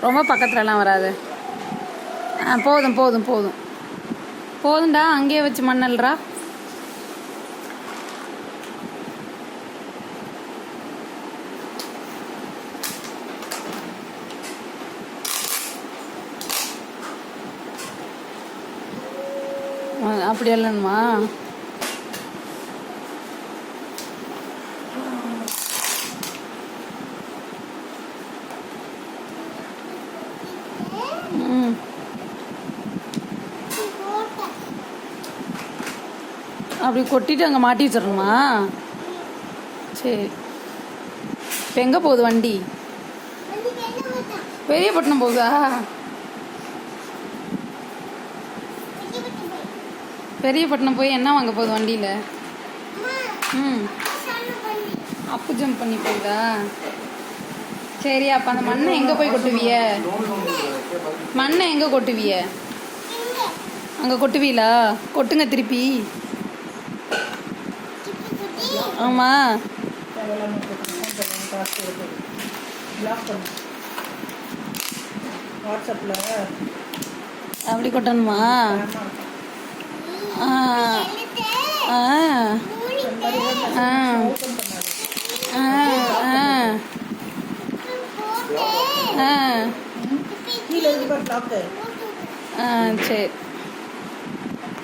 ரொம்ப பக்கத்துலலாம் வராது. போதும் போதும் போதும் போதும்டா. அங்கேயே வச்சு மண்ணல்றா. அப்படி இல்லைன்னுமா? அப்படி கொட்டிட்டு அங்கே மாட்டி வச்சிடணுமா? சரி. இப்போ எங்கே போகுது வண்டி? பெரியப்பட்டினம் போகுதா? பெரியப்பட்டினம் போய் என்ன வாங்க போகுது வண்டியில்? அப்பு ஜம்ப் பண்ணி போகுதா? சரி. அப்போ அந்த மண்ணை எங்கே போய் கொட்டுவிய? மண்ணை எங்கே கொட்டுவிய? அங்கே கொட்டுவீங்களா? கொட்டுங்க திருப்பி. ஆமாம். அப்படி கொட்டணுமா? ஆ ஆ ஆ ஆ ஆ சரி.